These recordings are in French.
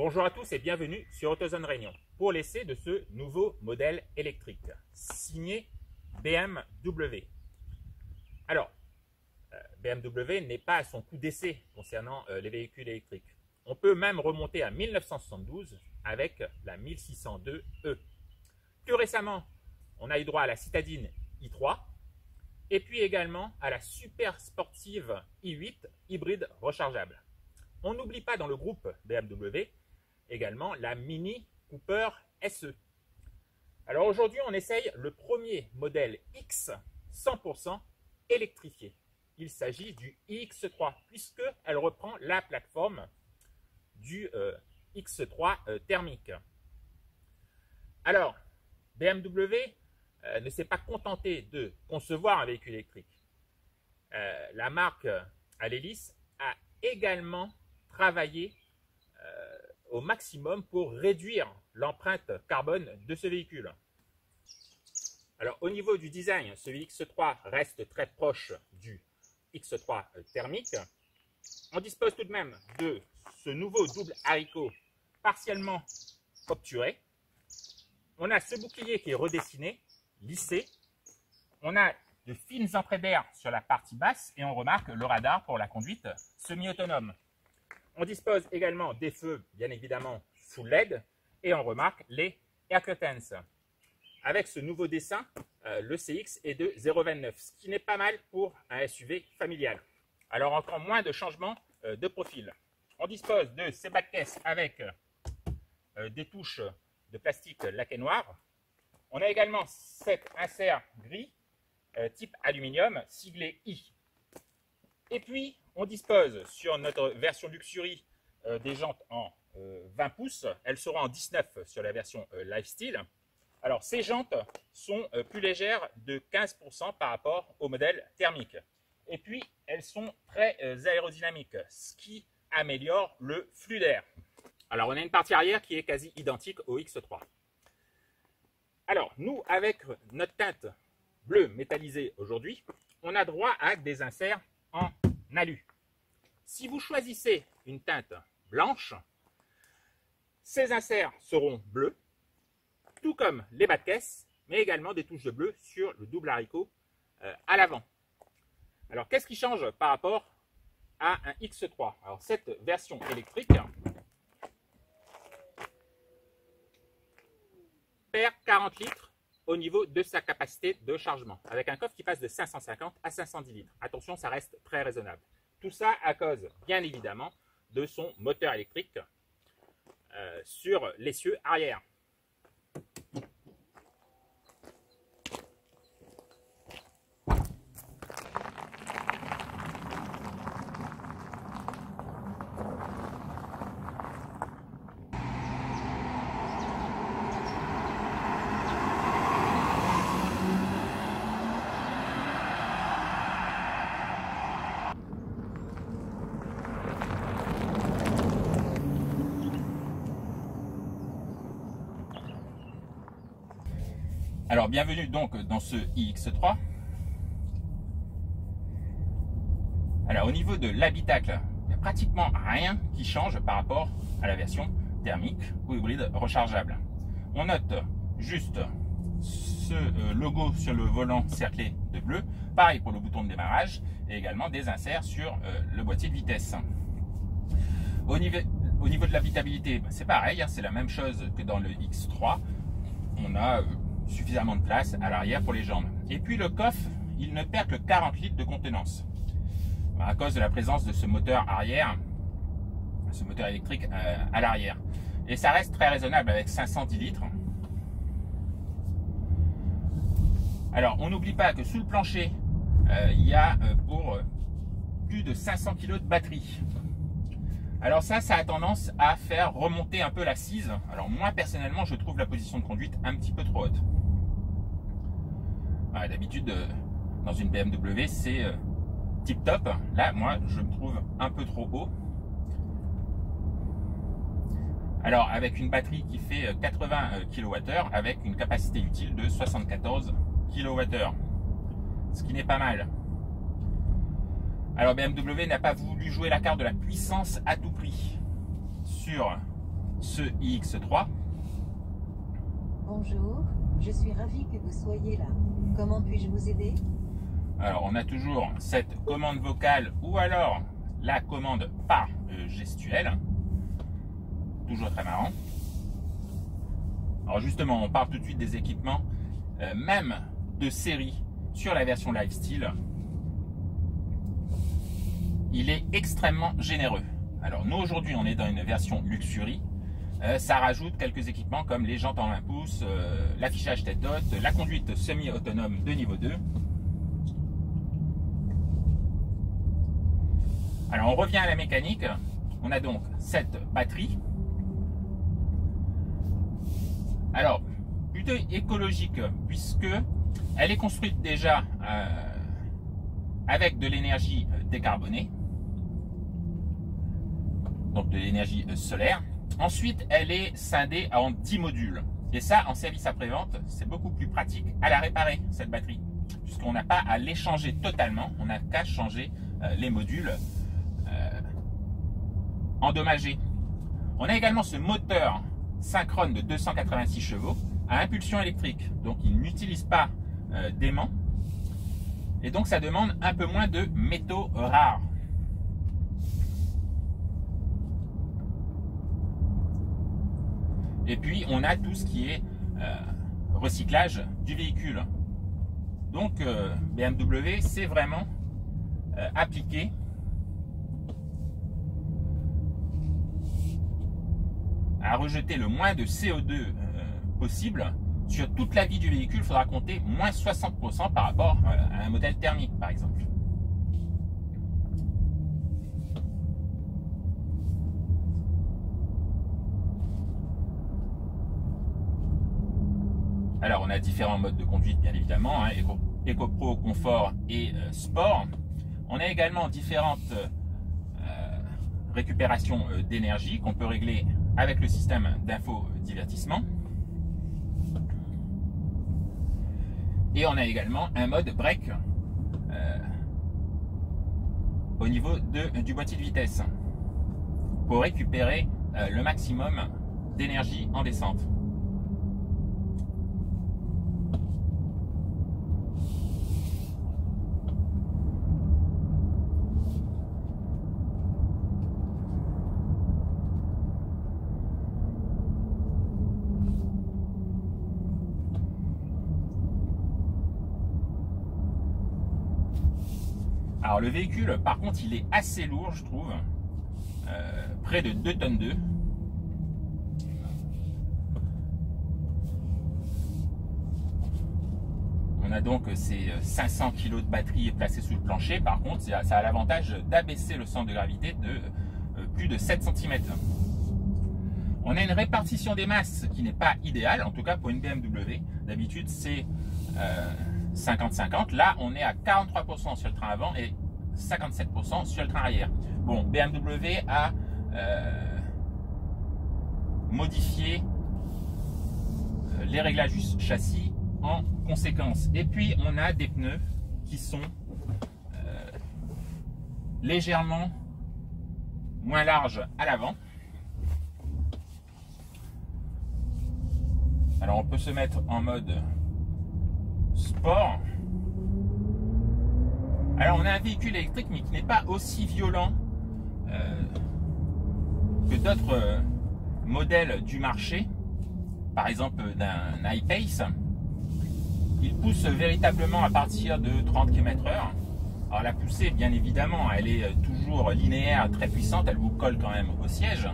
Bonjour à tous et bienvenue sur AutoZone Réunion pour l'essai de ce nouveau modèle électrique signé BMW. Alors, BMW n'est pas à son coup d'essai concernant les véhicules électriques. On peut même remonter à 1972 avec la 1602E. Plus récemment, on a eu droit à la citadine i3 et puis également à la super sportive i8 hybride rechargeable. On n'oublie pas dans le groupe BMW également la Mini Cooper SE. Alors aujourd'hui, on essaye le premier modèle X 100% électrifié. Il s'agit du iX3 puisqu'elle reprend la plateforme du X3 thermique. Alors, BMW ne s'est pas contenté de concevoir un véhicule électrique. La marque à l'hélice a également travaillé au maximum pour réduire l'empreinte carbone de ce véhicule. Alors au niveau du design, ce X3 reste très proche du X3 thermique. On dispose tout de même de ce nouveau double haricot partiellement obturé. On a ce bouclier qui est redessiné, lissé. On a de fines entrées d'air sur la partie basse et on remarque le radar pour la conduite semi-autonome. On dispose également des feux, bien évidemment, sous LED et on remarque les air curtains. Avec ce nouveau dessin, le CX est de 0,29, ce qui n'est pas mal pour un SUV familial. Alors encore moins de changements de profil. On dispose de ces bas de caisse avec des touches de plastique laqué noir. On a également cet insert gris type aluminium siglé I. Et puis on dispose sur notre version Luxury des jantes en 20 pouces. Elles seront en 19 sur la version Lifestyle. Alors ces jantes sont plus légères de 15% par rapport au modèle thermique. Et puis elles sont très aérodynamiques, ce qui améliore le flux d'air. Alors on a une partie arrière qui est quasi identique au X3. Alors nous, avec notre teinte bleu métallisé aujourd'hui, on a droit à des inserts en alu. Si vous choisissez une teinte blanche, ces inserts seront bleus, tout comme les bas de caisse, mais également des touches de bleu sur le double haricot à l'avant. Alors qu'est-ce qui change par rapport à un X3? Alors cette version électrique perd 40 litres au niveau de sa capacité de chargement, avec un coffre qui passe de 550 à 510 litres. Attention, ça reste très raisonnable. Tout ça à cause, bien évidemment, de son moteur électrique sur l'essieu arrière. Alors bienvenue donc dans ce iX3. Alors au niveau de l'habitacle, il n'y a pratiquement rien qui change par rapport à la version thermique ou hybride rechargeable. On note juste ce logo sur le volant cerclé de bleu, pareil pour le bouton de démarrage et également des inserts sur le boîtier de vitesse. Au niveau de l'habitabilité, c'est pareil, hein, c'est la même chose que dans le X3. On a suffisamment de place à l'arrière pour les jambes. Et puis le coffre, il ne perd que 40 litres de contenance à cause de la présence de ce moteur arrière, ce moteur électrique à l'arrière. Et ça reste très raisonnable avec 510 litres. Alors on n'oublie pas que sous le plancher, il y a pour plus de 500 kg de batterie. Alors ça a tendance à faire remonter un peu l'assise. Alors moi personnellement, je trouve la position de conduite un petit peu trop haute. D'habitude, dans une BMW, c'est tip top. Là, moi, je me trouve un peu trop haut. Alors avec une batterie qui fait 80 kWh avec une capacité utile de 74 kWh, ce qui n'est pas mal. Alors BMW n'a pas voulu jouer la carte de la puissance à tout prix sur ce iX3. Bonjour, je suis ravi que vous soyez là. Comment puis-je vous aider? Alors, on a toujours cette commande vocale ou alors la commande par gestuelle. Toujours très marrant. Alors justement, on parle tout de suite des équipements, même de série sur la version Lifestyle. Il est extrêmement généreux. Alors nous aujourd'hui, on est dans une version Luxury. Ça rajoute quelques équipements comme les jantes en 1 pouce, l'affichage tête-haute, la conduite semi-autonome de niveau 2. Alors on revient à la mécanique. On a donc cette batterie. Alors, plutôt écologique, puisque elle est construite déjà avec de l'énergie décarbonée, donc de l'énergie solaire. Ensuite, elle est scindée en 10 modules. Et ça, en service après-vente, c'est beaucoup plus pratique à la réparer, cette batterie, puisqu'on n'a pas à l'échanger totalement, on n'a qu'à changer les modules endommagés. On a également ce moteur synchrone de 286 chevaux à impulsion électrique, donc il n'utilise pas d'aimant et donc ça demande un peu moins de métaux rares. Et puis on a tout ce qui est recyclage du véhicule. Donc BMW s'est vraiment appliqué à rejeter le moins de CO2 possible. Sur toute la vie du véhicule, il faudra compter moins 60% par rapport à un modèle thermique, par exemple. Alors, on a différents modes de conduite, bien évidemment, hein, EcoPro, Confort et Sport. On a également différentes récupérations d'énergie qu'on peut régler avec le système d'infodivertissement. Et on a également un mode break au niveau du boîtier de vitesse pour récupérer le maximum d'énergie en descente. Alors le véhicule, par contre, il est assez lourd, je trouve, près de 2 tonnes 2. On a donc ces 500 kg de batterie placée sous le plancher. Par contre, ça a l'avantage d'abaisser le centre de gravité de plus de 7 cm. On a une répartition des masses qui n'est pas idéale, en tout cas pour une BMW. D'habitude, c'est 50-50. Là, on est à 43% sur le train avant et 57% sur le train arrière. Bon, BMW a modifié les réglages du châssis en conséquence. Et puis, on a des pneus qui sont légèrement moins larges à l'avant. Alors, on peut se mettre en mode sport. Alors on a un véhicule électrique mais qui n'est pas aussi violent que d'autres modèles du marché, par exemple d'un I-Pace. Il pousse véritablement à partir de 30 km/h. Alors la poussée, bien évidemment, elle est toujours linéaire, très puissante, elle vous colle quand même au siège.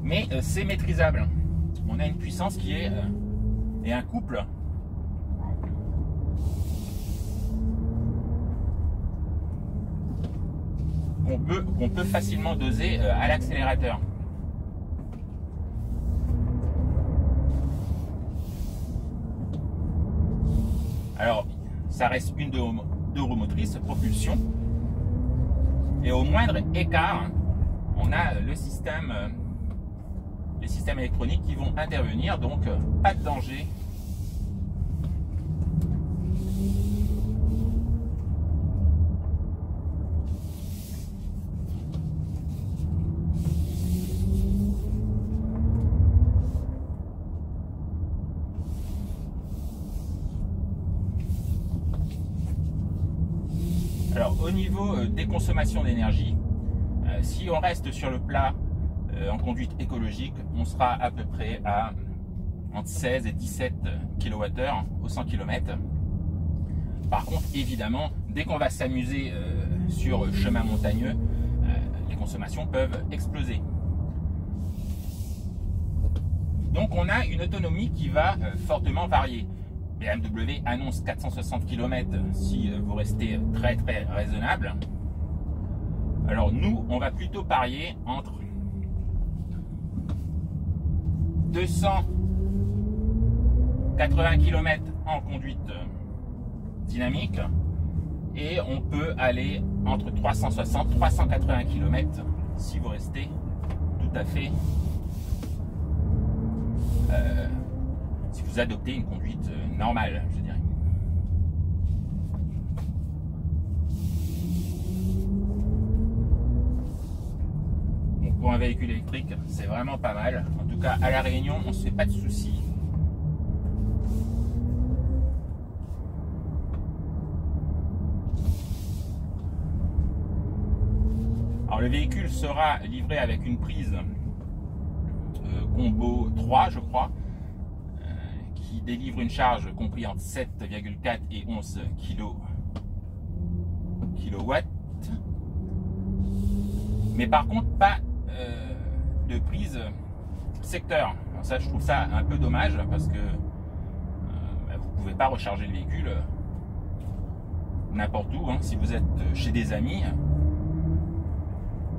Mais c'est maîtrisable. On a une puissance qui est et un couple qu'on peut facilement doser à l'accélérateur. Alors, ça reste une deux roues motrices, propulsion. Et au moindre écart, on a les systèmes électroniques qui vont intervenir, donc pas de danger. niveau des consommations d'énergie, si on reste sur le plat en conduite écologique, on sera à peu près à entre 16 et 17 kWh au 100 km. Par contre, évidemment, dès qu'on va s'amuser sur chemin montagneux, les consommations peuvent exploser. Donc on a une autonomie qui va fortement varier. BMW annonce 460 km si vous restez très raisonnable. Alors nous, on va plutôt parier entre 280 km en conduite dynamique et on peut aller entre 360 et 380 km si vous restez tout à fait si vous adoptez une conduite normale, je dirais. Donc pour un véhicule électrique, c'est vraiment pas mal. En tout cas, à La Réunion, on ne se fait pas de soucis. Alors le véhicule sera livré avec une prise combo 3, je crois, qui délivre une charge compris entre 7,4 et 11 kW. Mais par contre, pas de prise secteur. Alors ça, je trouve ça un peu dommage parce que vous ne pouvez pas recharger le véhicule n'importe où. Si vous êtes chez des amis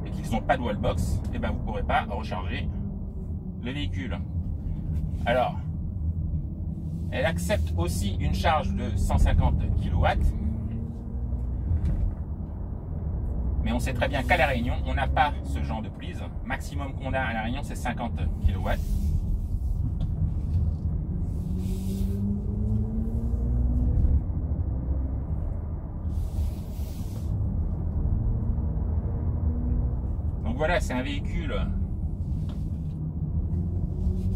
et qu'ils n'ont pas de wallbox, et ben vous ne pourrez pas recharger le véhicule. Alors, elle accepte aussi une charge de 150 kW. Mais on sait très bien qu'à La Réunion, on n'a pas ce genre de prise. Maximum qu'on a à La Réunion, c'est 50 kW. Donc voilà, c'est un véhicule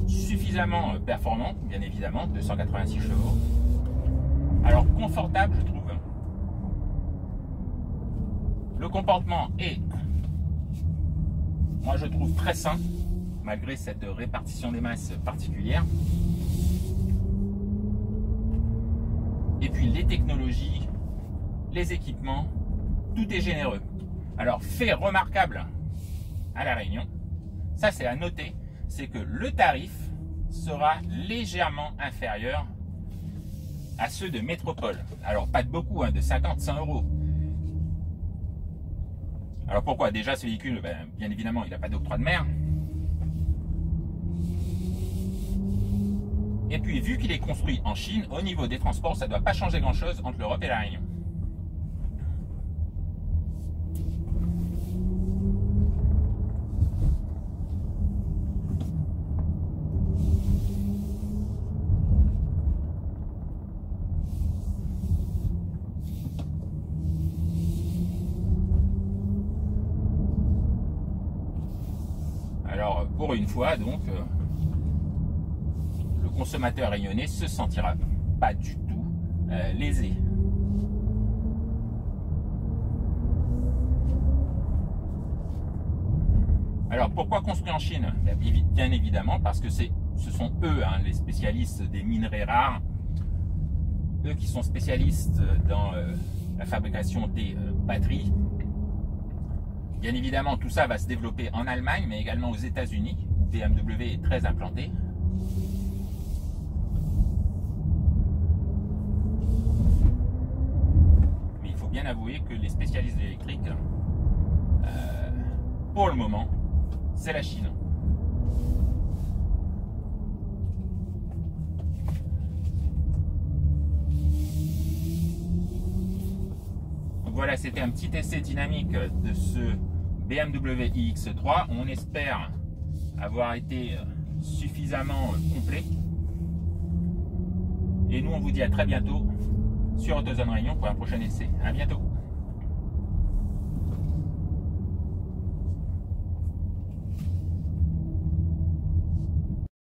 suffisamment performant, bien évidemment, 286 chevaux. Alors confortable, je trouve. Le comportement est, moi je trouve très sain, malgré cette répartition des masses particulière. Et puis les technologies, les équipements, tout est généreux. Alors fait remarquable à La Réunion, ça c'est à noter, c'est que le tarif sera légèrement inférieur à ceux de métropole. Alors pas de beaucoup, de 50-100 euros. Alors pourquoi? Déjà ce véhicule, bien évidemment, il n'a pas d'octroi de mer. Et puis vu qu'il est construit en Chine, au niveau des transports, ça ne doit pas changer grand chose entre l'Europe et La Réunion. Alors pour une fois, donc, le consommateur réunionnais se sentira pas du tout lésé. Alors pourquoi construit en Chine? Bien évidemment parce que ce sont eux les spécialistes des minerais rares, eux qui sont spécialistes dans la fabrication des batteries. Bien évidemment, tout ça va se développer en Allemagne, mais également aux États-Unis, où BMW est très implanté. Mais il faut bien avouer que les spécialistes de l'électrique, pour le moment, c'est la Chine. Donc voilà, c'était un petit essai dynamique de ce BMW iX3. On espère avoir été suffisamment complet. Et nous, on vous dit à très bientôt sur AutoZone Réunion pour un prochain essai. À bientôt.